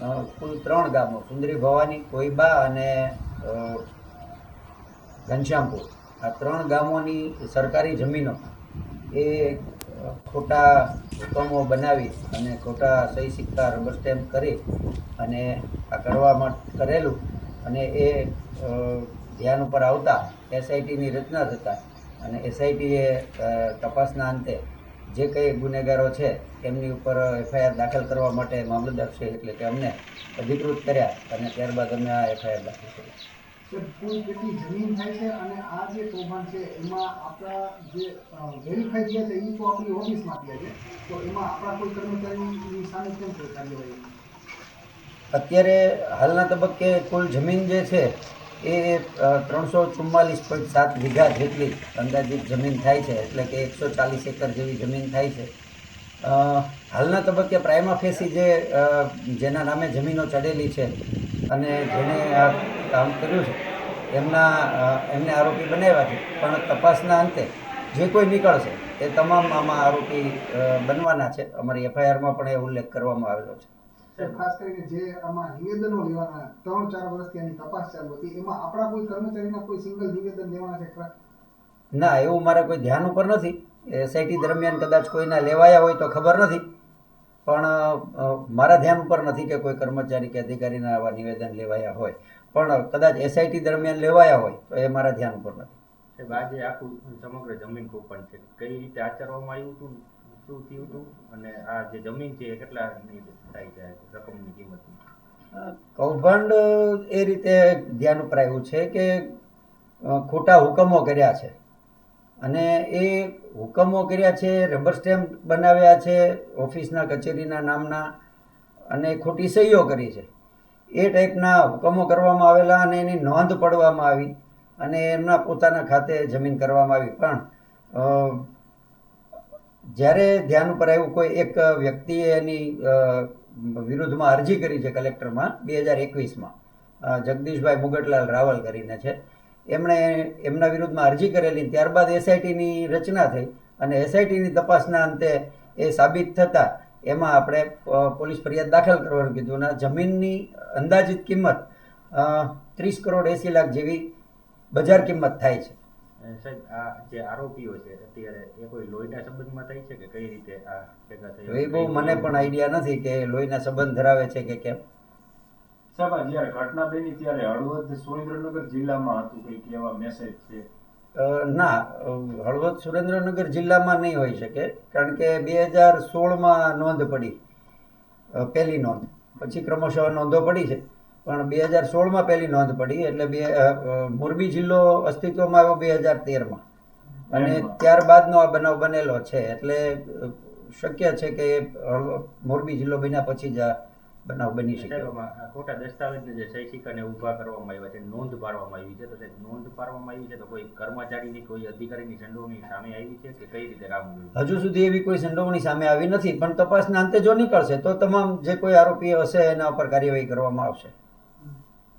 કુલ 3 ગામો સુંદરી ભવાની, કોઈબા અને ઘનશ્યામપુર, આ 3 ગામોની સરકારી જમીનો એ ખોટા હુકમો બનાવી અને ખોટા સહી સિક્કા રબર સ્ટેમ્પ કરી અને આ કરવામાં કરેલું, અને એ ધ્યાન ઉપર આવતા એસઆઈટીની રચના થતા અને એસઆઈટીએ તપાસના અંતે જે કંઈ ગુનેગારો છે એમની ઉપર એફઆઈઆર દાખલ કરવા માટે મામલતદારશ્રી એટલે કે અમને અધિકૃત કર્યા અને ત્યારબાદ અમે આ એફઆઈઆર દાખલ કરી. કુલ કેટલી જમીન થાય છે અને આ જે કૌભાંડ છે એમાં આપણા જે વેરીફાઈ થયા છે એ તો આપણી ઓફિસમાં થયા છે, તો એમાં આપણા કોઈ કર્મચારીની સામે કેમ કોઈ કાર્યવાહી? અત્યારે હાલના તબક્કે કુલ જમીન જે છે એ 344.7 વીઘા જેટલી અંદાજિત જમીન થાય છે, એટલે કે 140 એકર જેવી જમીન થાય છે. હાલના તબક્કે પ્રાઇમા ફેસી જેના નામે જમીનો ચડેલી છે અને જેણે આ કામ કર્યું છે એમને આરોપી બનાવ્યા છે, પણ તપાસના અંતે જે કોઈ નીકળશે એ તમામ આમાં આરોપી બનવાના છે. અમારી એફઆઈઆરમાં પણ એ ઉલ્લેખ કરવામાં આવેલો છે. ખાસ કરીને જે આમાં નિવેદનો લેવાના 3-4 વર્ષથી આની તપાસ ચાલુ હતી, એમાં આપણા કોઈ કર્મચારીના કોઈ સિંગલ નિવેદન લેવાના છે ખરા? ના, એવું મારા કોઈ ધ્યાન ઉપર નથી. એસઆઈટી દરમિયાન કદાચ કોઈના લેવાયા હોય તો ખબર નથી, પણ મારા ધ્યાન ઉપર નથી કે કોઈ કર્મચારી કે અધિકારીના આવા નિવેદન લેવાયા હોય, પણ કદાચ એસઆઈટી દરમિયાન લેવાયા હોય તો એ મારા ધ્યાન ઉપર નથી. સાહેબ, આજે આખું સમગ્ર જમીન કૌભાંડ છે, કઈ રીતે આચરવામાં આવ્યું હતું, શું થયું હતું, અને આ જે જમીન છે એ કેટલાની થાય છે રકમની કિંમત? કૌભાંડ એ રીતે ધ્યાન ઉપર આવ્યું છે કે ખોટા હુકમો કર્યા છે અને એ હુકમો કર્યા છે, રબર સ્ટેમ્પ બનાવ્યા છે ઓફિસના કચેરીના નામના અને ખોટી સહીઓ કરી છે. એ ટાઈપના હુકમો કરવામાં આવેલા અને એની નોંધ પડવામાં આવી અને એમના પોતાના ખાતે જમીન કરવામાં આવી. પણ જ્યારે ધ્યાન ઉપર આવ્યું, કોઈ એક વ્યક્તિએ એની વિરુદ્ધમાં અરજી કરી છે કલેક્ટરમાં 2021માં, જગદીશભાઈ મુગટલાલ રાવલ કરીને છે, એમણે એમના વિરુદ્ધમાં અરજી કરેલી. ત્યારબાદ એસઆઈટીની રચના થઈ અને એસઆઈટીની તપાસના અંતે એ સાબિત થતાં એમાં આપણે પોલીસ ફરિયાદ દાખલ કરવાનું કીધું અને જમીનની અંદાજિત કિંમત 30 કરોડ 80 લાખ જેવી બજાર કિંમત થાય છે. સાહેબ, આ જે આરોપીઓ છે અત્યારે એ કોઈ લોહીના સંબંધમાં થાય છે કે કઈ રીતે આ ભેગા થયા? એ બહુ મને પણ આઈડિયા નથી કે લોહીના સંબંધ ધરાવે છે કે કેમ. સાહેબ, જ્યારે ઘટના બની ત્યારે હળવદ સુરેન્દ્રનગર જિલ્લામાં હતું કંઈક એવા મેસેજ છે? ના, હળવદ સુરેન્દ્રનગર જિલ્લામાં નહીં હોઈ શકે, કારણ કે 2016માં નોંધ પડી, પહેલી નોંધ, પછી ક્રમશઃ નોંધો પડી છે, પણ 2016માં પહેલી નોંધ પડી, એટલે મોરબી જિલ્લો અસ્તિત્વમાં આવ્યો 2013માં અને ત્યારબાદનો આ બનાવ બનેલો છે, એટલે શક્ય છે કે મોરબી જિલ્લો બન્યા પછી જ આ બનાવ બની શકે. ખોટા દસ્તાવેજને જે સહી સિક્કાને ઊભા કરવામાં આવ્યા છે, નોંધ પાડવામાં આવી છે, તો નોંધ પાડવામાં આવી છે તો કોઈ કર્મચારીની કોઈ અધિકારીની સંડોવણી સામે આવી છે કે કઈ રીતે કામ કર્યું? હજુ સુધી એવી કોઈ સંડોવણી સામે આવી નથી, પણ તપાસના અંતે જો નીકળશે તો તમામ જે કોઈ આરોપીઓ હશે એના ઉપર કાર્યવાહી કરવામાં આવશે.